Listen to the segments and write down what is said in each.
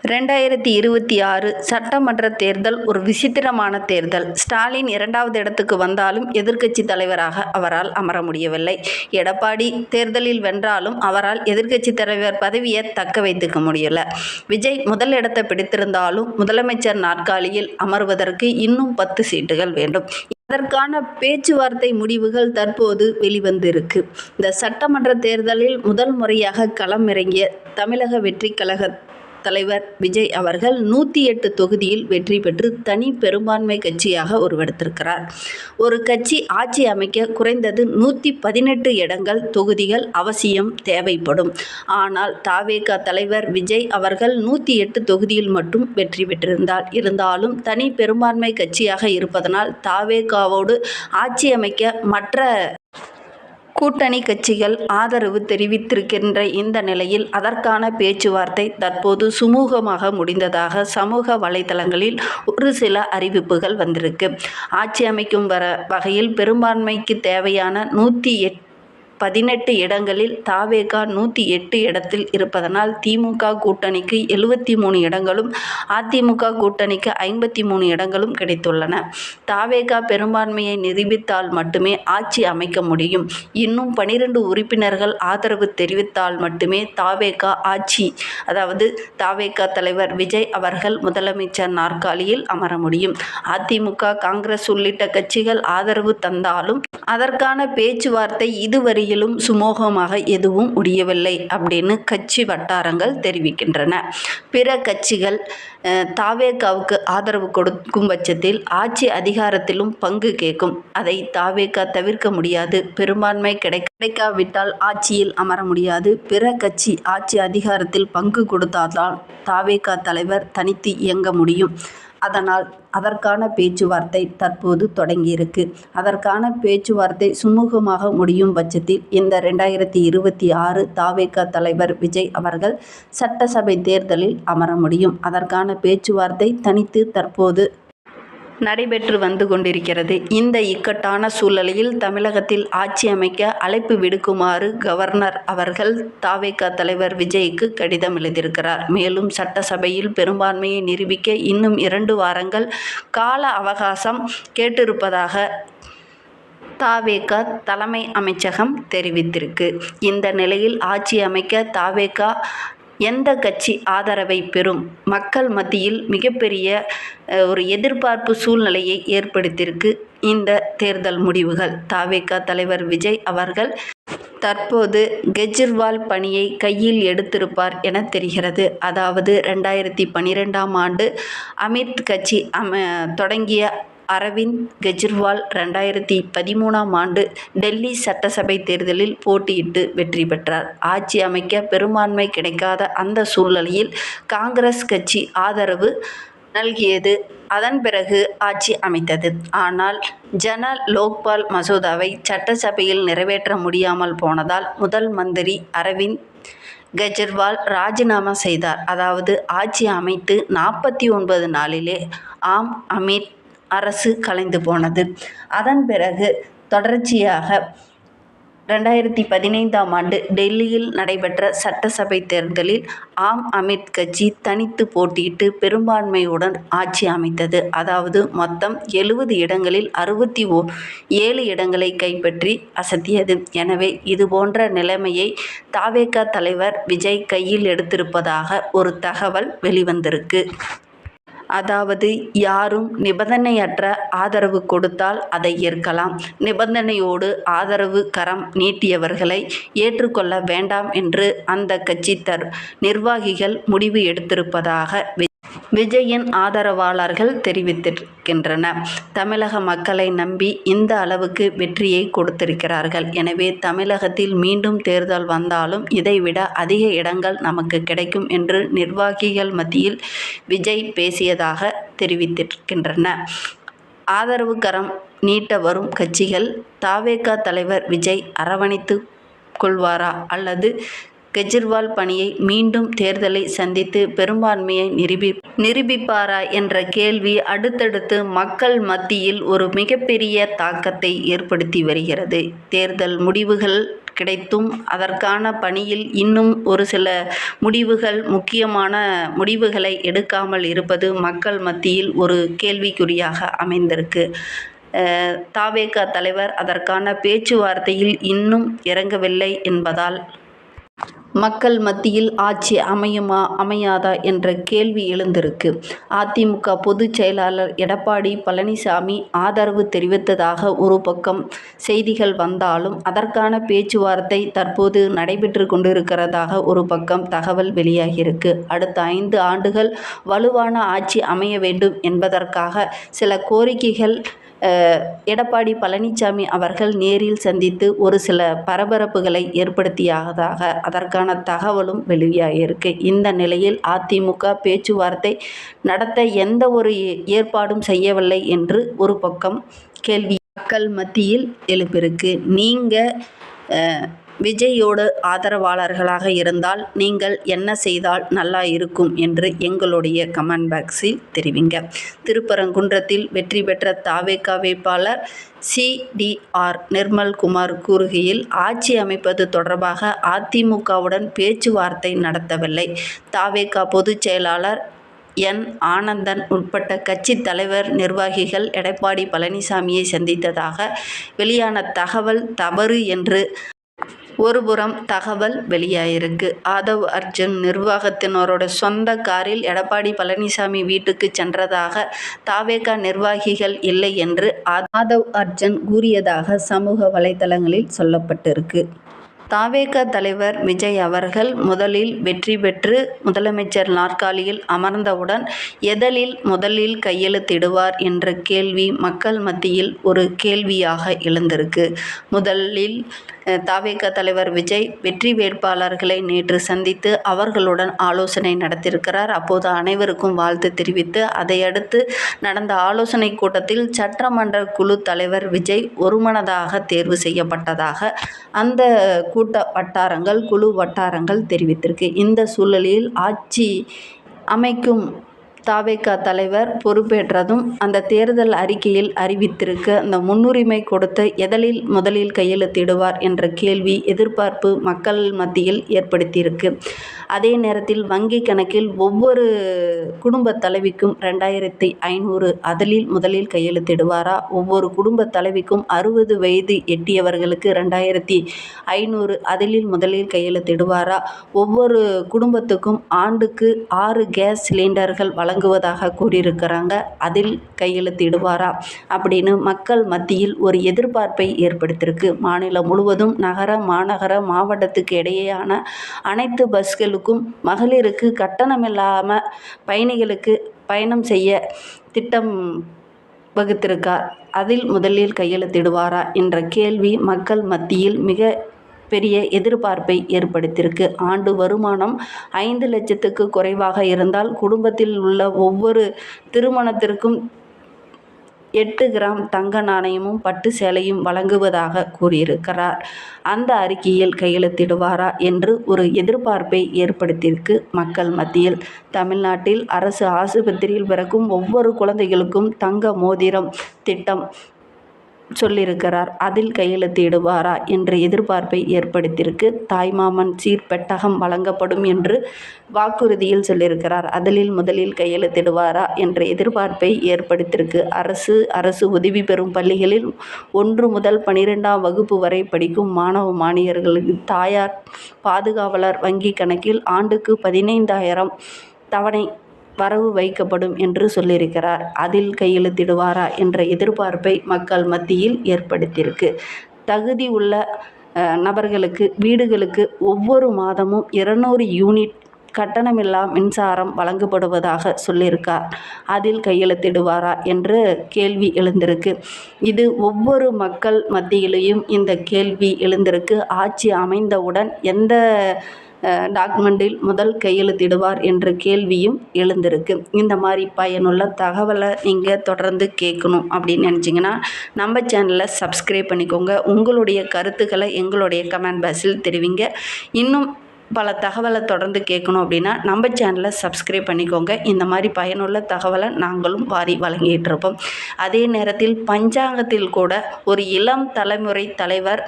2026 சட்டமன்ற தேர்தல் ஒரு விசித்திரமான தேர்தல். ஸ்டாலின் 2வது இடத்துக்கு வந்தாலும் எதிர்க்கட்சி தலைவராக அவரால் அமர முடியவில்லை. எடப்பாடி தேர்தலில் வென்றாலும் அவரால் எதிர்க்கட்சி தலைவர் பதவியை தக்க வைத்துக்க முடியல. விஜய் முதல் இடத்தை பிடித்திருந்தாலும் முதலமைச்சர் நாற்காலியில் அமர்வதற்கு இன்னும் 10 சீட்டுகள் வேண்டும். அதற்கான பேச்சுவார்த்தை முடிவுகள் தற்போது வெளிவந்திருக்கு. இந்த சட்டமன்ற தேர்தலில் முதல் முறையாக களம் இறங்கிய தமிழக வெற்றிக் கழக தலைவர் விஜய் அவர்கள் 108 தொகுதியில் வெற்றி பெற்று தனி பெரும்பான்மை கட்சியாக உருவெடுத்திருக்கிறார். ஒரு கட்சி ஆட்சி அமைக்க குறைந்தது 118 இடங்கள் தொகுதிகள் அவசியம் தேவைப்படும். ஆனால் தவேக தலைவர் விஜய் அவர்கள் 108 தொகுதியில் மட்டும் வெற்றி இருந்தாலும் தனி பெரும்பான்மை கட்சியாக இருப்பதனால் தவேகவோடு ஆட்சி அமைக்க மற்ற கூட்டணி கட்சிகள் ஆதரவு தெரிவித்திருக்கின்ற இந்த நிலையில் அதற்கான பேச்சுவார்த்தை தற்போது சுமூகமாக முடிந்ததாக சமூக வலைதளங்களில் ஒரு சில அறிவிப்புகள் வந்திருக்கு. ஆட்சி அமைக்கும் வகையில் பெரும்பான்மைக்கு தேவையான 118 இடங்களில் தவேக 108 இடத்தில் இருப்பதனால் திமுக கூட்டணிக்கு 73 இடங்களும் அதிமுக கூட்டணிக்கு 53 இடங்களும் கிடைத்துள்ளன. தவேக பெரும்பான்மையை நிரூபித்தால் மட்டுமே ஆட்சி அமைக்க முடியும். இன்னும் 12 உறுப்பினர்கள் ஆதரவு தெரிவித்தால் மட்டுமே தவேக ஆட்சி, அதாவது தவேக தலைவர் விஜய் அவர்கள் முதலமைச்சர் நாற்காலியில் அமர முடியும். அதிமுக, காங்கிரஸ் உள்ளிட்ட கட்சிகள் ஆதரவு தந்தாலும் அதற்கான பேச்சுவார்த்தை இதுவரையிலும் சுமூகமாக எதுவும் முடியவில்லை அப்படின்னு கட்சி வட்டாரங்கள் தெரிவிக்கின்றன. பிற கட்சிகள் தவேகவுக்கு ஆதரவு கொடுக்கும் பட்சத்தில் ஆட்சி அதிகாரத்திலும் பங்கு கேட்கும். அதை தவேக தவிர்க்க முடியாது. பெரும்பான்மை கிடைக்காவிட்டால் ஆட்சியில் அமர முடியாது. பிற கட்சி ஆட்சி அதிகாரத்தில் பங்கு கொடுத்தால்தான் தவேக தலைவர் தனித்து இயங்க முடியும். அதற்கான பேச்சுவார்த்தை தற்போது தொடங்கியிருக்கு. அதற்கான பேச்சுவார்த்தை சுமூகமாக முடியும் பட்சத்தில் இந்த 2026 தவேக தலைவர் விஜய் அவர்கள் சட்டசபை தேர்தலில் அமர முடியும். அதற்கான பேச்சுவார்த்தை தனித்து தற்போது நடைபெற்று வந்து கொண்டிருக்கிறது. இந்த இக்கட்டான சூழ்நிலையில் தமிழகத்தில் ஆட்சி அமைக்க அழைப்பு விடுக்குமாறு கவர்னர் அவர்கள் தவேக தலைவர் விஜய்க்கு கடிதம் எழுதியிருக்கிறார். மேலும் சட்டசபையில் பெரும்பான்மையை நிரூபிக்க இன்னும் 2 வாரங்கள் கால அவகாசம் கேட்டிருப்பதாக தவேக தலைமை அமைச்சகம் தெரிவித்திருக்கு. இந்த நிலையில் ஆட்சி அமைக்க தவேக எந்த கட்சி ஆதரவை பெறும்? மக்கள் மத்தியில் மிகப்பெரிய ஒரு எதிர்பார்ப்பு சூழ்நிலையை ஏற்படுத்தியிருக்கு இந்த தேர்தல் முடிவுகள். தவேக தலைவர் விஜய் அவர்கள் தற்போது கெஜ்ரிவால் பணியை கையில் எடுத்திருப்பார் என தெரிகிறது. அதாவது 2012ஆம் ஆண்டு அமித் கட்சி தொடங்கிய அரவிந்த் கெஜ்ரிவால் 2013ஆம் ஆண்டு டெல்லி சட்டசபை தேர்தலில் போட்டியிட்டு வெற்றி பெற்றார். ஆட்சி அமைக்க பெரும்பான்மை கிடைக்காத அந்த சூழ்நிலையில் காங்கிரஸ் கட்சி ஆதரவு நல்கியது. அதன் பிறகு ஆட்சி அமைத்தது. ஆனால் ஜன லோக்பால் மசோதாவை சட்டசபையில் நிறைவேற்ற முடியாமல் போனதால் முதல் மந்திரி அரவிந்த் கெஜ்ரிவால் ராஜினாமா செய்தார். அதாவது ஆட்சி அமைத்து 49 நாளிலே ஆம் ஆத்மி அரசு கலைந்து போனது. அதன் பிறகு தொடர்ச்சியாக 2015ஆம் ஆண்டு டெல்லியில் நடைபெற்ற சட்டசபை தேர்தலில் ஆம் ஆத்மி கட்சி தனித்து போட்டியிட்டு பெரும்பான்மையுடன் ஆட்சி அமைத்தது. அதாவது மொத்தம் 70 இடங்களில் 67 இடங்களை கைப்பற்றி அசத்தியது. எனவே இதுபோன்ற நிலைமையை தவேக தலைவர் விஜய் கையில் எடுத்திருப்பதாக ஒரு தகவல் வெளிவந்திருக்கு. அதாவது யாரும் நிபந்தனையற்ற ஆதரவு கொடுத்தால் அதை ஏற்கலாம், நிபந்தனையோடு ஆதரவு கரம் நீட்டியவர்களை ஏற்றுக்கொள்ள வேண்டாம் என்று அந்த கட்சி நிர்வாகிகள் முடிவு எடுத்திருப்பதாக விஜயின் ஆதரவாளர்கள் தெரிவித்திருக்கின்றனர். தமிழக மக்களை நம்பி இந்த அளவுக்கு வெற்றியை கொடுத்திருக்கிறார்கள். எனவே தமிழகத்தில் மீண்டும் தேர்தல் வந்தாலும் இதைவிட அதிக இடங்கள் நமக்கு கிடைக்கும் என்று நிர்வாகிகள் மத்தியில் விஜய் பேசியதாக தெரிவித்திருக்கின்றனர். ஆதரவு கரம் நீட்ட வரும் கட்சிகள் தவேக தலைவர் விஜய் அரவணைத்து கொள்வாரா அல்லது கெஜ்ரிவால் பணியை மீண்டும் தேர்தலை சந்தித்து பெரும்பான்மையை நிரூபிப்பாரா என்ற கேள்வி அடுத்தடுத்து மக்கள் மத்தியில் ஒரு மிகப்பெரிய தாக்கத்தை ஏற்படுத்தி வருகிறது. தேர்தல் முடிவுகள் கிடைத்தும் அதற்கான பணியில் இன்னும் ஒரு சில முக்கியமான முடிவுகளை எடுக்காமல் இருப்பது மக்கள் மத்தியில் ஒரு கேள்விக்குறியாக அமைந்திருக்கு. தவேக தலைவர் அதற்கான பேச்சுவார்த்தையில் இன்னும் இறங்கவில்லை என்பதால் மக்கள் மத்தியில் ஆட்சி அமையுமா அமையாதா என்ற கேள்வி எழுந்திருக்கு. அதிமுக பொதுச் செயலாளர் எடப்பாடி பழனிசாமி ஆதரவு தெரிவித்ததாக ஒரு பக்கம் செய்திகள் வந்தாலும் அதற்கான பேச்சுவார்த்தை தற்போது நடைபெற்று கொண்டிருக்கிறதாக ஒரு பக்கம் தகவல் வெளியாகியிருக்கு. அடுத்த 5 ஆண்டுகள் வலுவான ஆட்சி அமைய வேண்டும் என்பதற்காக சில கோரிக்கைகள் எடப்பாடி பழனிசாமி அவர்கள் நேரில் சந்தித்து ஒரு சில பரபரப்புகளை ஏற்படுத்தியதாக அதற்கான தகவலும் வெளியாகியிருக்கு. இந்த நிலையில் அதிமுக பேச்சுவார்த்தை நடத்த எந்த ஒரு ஏற்பாடும் செய்யவில்லை என்று ஒரு பக்கம் கேள்வி மக்கள் மத்தியில் எழுப்பியிருக்கு. நீங்கள் விஜயோட ஆதரவாளர்களாக இருந்தால் நீங்கள் என்ன செய்தால் நல்லா இருக்கும் என்று எங்களுடைய கமெண்ட் பாக்ஸில் தெரிவிங்க. திருப்பரங்குன்றத்தில் வெற்றி பெற்ற தவேக வேட்பாளர் CDR நிர்மல்குமார் கூறுகையில், ஆட்சி அமைப்பது தொடர்பாக அதிமுகவுடன் பேச்சுவார்த்தை நடத்தவில்லை. தவேக பொதுச் செயலாளர் ஆனந்தன் உட்பட்ட கட்சி தலைவர் நிர்வாகிகள் எடப்பாடி பழனிசாமியை சந்தித்ததாக வெளியான தகவல் தவறு என்று ஒருபுறம் தகவல் வெளியாயிருக்கு. ஆதவ் அர்ஜுன் நிர்வாகத்தினரோட சொந்த காரில் எடப்பாடி பழனிசாமி வீட்டுக்கு சென்றதாக தவேக நிர்வாகிகள் இல்லை என்று ஆதவ் அர்ஜுன் கூறியதாக சமூக வலைதளங்களில் சொல்லப்பட்டிருக்கு. தவேக தலைவர் விஜய் அவர்கள் முதலில் வெற்றி பெற்று முதலமைச்சர் நாற்காலியில் அமர்ந்தவுடன் எதலில் முதலில் கையெழுத்திடுவார் என்ற கேள்வி மக்கள் மத்தியில் ஒரு கேள்வியாக எழுந்திருக்கு. முதலில் தவேக தலைவர் விஜய் வெற்றி வேட்பாளர்களை நேற்று சந்தித்து அவர்களுடன் ஆலோசனை நடத்தியிருக்கிறார். அப்போது அனைவருக்கும் வாழ்த்து தெரிவித்து அதையடுத்து நடந்த ஆலோசனை கூட்டத்தில் சட்டமன்ற குழு தலைவர் விஜய் ஒருமனதாக தேர்வு செய்யப்பட்டதாக அந்த குழு வட்டாரங்கள் தெரிவித்திருக்கு. இந்த சூழலில் ஆட்சி அமைக்கும் தவேக தலைவர் பொறுப்பேற்றதும் அந்த தேர்தல் அறிக்கையில் அறிவித்திருக்க அந்த முன்னுரிமை கொடுத்து எதலில் முதலில் கையெழுத்திடுவார் என்ற கேள்வி எதிர்பார்ப்பு மக்கள் மத்தியில் ஏற்படுத்தியிருக்கு. அதே நேரத்தில் வங்கி கணக்கில் ஒவ்வொரு குடும்ப தலைவிக்கும் 2500 அதிலில் முதலில் கையெழுத்திடுவாரா, ஒவ்வொரு குடும்ப தலைவிக்கும் 60 வயது எட்டியவர்களுக்கு 2500 அதிலில் முதலில் கையெழுத்திடுவாரா, ஒவ்வொரு குடும்பத்துக்கும் ஆண்டுக்கு 6 கேஸ் சிலிண்டர்கள் வழங்குவதாக கூறியிருக்கிறாங்க, அதில் கையெழுத்திடுவாரா அப்படின்னு மக்கள் மத்தியில் ஒரு எதிர்பார்ப்பை ஏற்படுத்தியிருக்கு. மாநிலம் முழுவதும் நகர, மாநகர, மாவட்டத்துக்கு இடையேயான அனைத்து பஸ்களுக்கும் மகளிருக்கு கட்டணமில்லாமல் பயணிகளுக்கு பயணம் செய்ய திட்டம் வகுத்திருக்கார். அதில் முதலில் கையெழுத்திடுவாரா என்ற கேள்வி மக்கள் மத்தியில் மிக பெரிய எதிர்பார்ப்பை ஏற்படுத்தியிருக்கு. ஆண்டு வருமானம் 5 லட்சத்துக்கு குறைவாக இருந்தால் குடும்பத்தில் உள்ள ஒவ்வொரு திருமணத்திற்கும் 8 கிராம் தங்க நாணயமும் பட்டு சேலையும் வழங்குவதாக கூறியிருக்கிறார். அந்த அறிக்கையில் கையெழுத்திடுவாரா என்று ஒரு எதிர்பார்ப்பை ஏற்படுத்தியிருக்கு மக்கள் மத்தியில். தமிழ்நாட்டில் அரசு ஆஸ்பத்திரியில் பிறக்கும் ஒவ்வொரு குழந்தைகளுக்கும் தங்க மோதிரம் திட்டம் சொல்லியிருக்கிறார். அதில் கையெழுத்திடுவாரா என்ற எதிர்பார்ப்பை ஏற்படுத்தியிருக்கு. தாய்மாமன் சீர்பெட்டகம் வழங்கப்படும் என்று வாக்குறுதியில் சொல்லியிருக்கிறார். அதில் முதலில் கையெழுத்திடுவாரா என்ற எதிர்பார்ப்பை ஏற்படுத்தியிருக்கு. அரசு உதவி பெறும் பள்ளிகளில் 1 முதல் 12ஆம் வகுப்பு வரை படிக்கும் மாணவ மாணவியர்களுக்கு தாயார் பாதுகாவலர் வங்கி கணக்கில் ஆண்டுக்கு 15,000 தவணை வரவு வைக்கப்படும் என்று சொல்லியிருக்கிறார். அதில் கையெழுத்திடுவாரா என்ற எதிர்பார்ப்பை மக்கள் மத்தியில் ஏற்படுத்தியிருக்கு. தகுதி உள்ள நபர்களுக்கு வீடுகளுக்கு ஒவ்வொரு மாதமும் 200 யூனிட் கட்டணமில்லா மின்சாரம் வழங்கப்படுவதாக சொல்லியிருக்கார். அதில் கையெழுத்திடுவாரா என்று கேள்வி எழுந்திருக்கு. இது ஒவ்வொரு மக்கள் மத்தியிலையும் இந்த கேள்வி எழுந்திருக்கு. ஆட்சி அமைந்தவுடன் எந்த டாக்குமெண்டில் முதல் கையெழுத்திடுவார் என்ற கேள்வியும் எழுந்திருக்கு. இந்த மாதிரி பயனுள்ள தகவலை நீங்கள் தொடர்ந்து கேட்கணும் அப்படின்னு நினச்சிங்கன்னா நம்ம சேனலை சப்ஸ்கிரைப் பண்ணிக்கோங்க. உங்களுடைய கருத்துக்களை எங்களுடைய கமெண்ட் பாக்ஸில் தெரிவிங்க. இன்னும் பல தகவலை தொடர்ந்து கேட்கணும் அப்படின்னா நம்ம சேனலை சப்ஸ்கிரைப் பண்ணிக்கோங்க. இந்த மாதிரி பயனுள்ள தகவலை நாங்களும் வாரி வழங்கிட்டு இருப்போம். அதே நேரத்தில் பஞ்சாங்கத்தில் கூட ஒரு இளம் தலைமுறை தலைவர்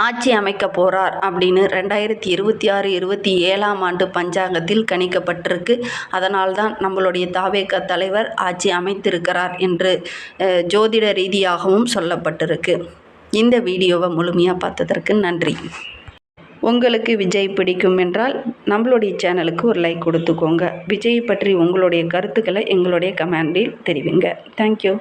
ஆட்சி அமைக்க போகிறார் அப்படின்னு 2026-27ஆம் ஆண்டு பஞ்சாங்கத்தில் கணிக்கப்பட்டிருக்கு. அதனால்தான் நம்மளுடைய தாவேகா தலைவர் ஆட்சி அமைத்திருக்கிறார் என்று ஜோதிட ரீதியாகவும் சொல்லப்பட்டிருக்கு. இந்த வீடியோவை முழுமையாக பார்த்ததற்கு நன்றி. உங்களுக்கு விஜய் பிடிக்கும் என்றால் நம்மளுடைய சேனலுக்கு ஒரு லைக் கொடுத்துக்கோங்க. விஜய் பற்றி உங்களுடைய கருத்துக்களை எங்களுடைய கமெண்டில் தெரிவிங்க. தேங்க்யூ.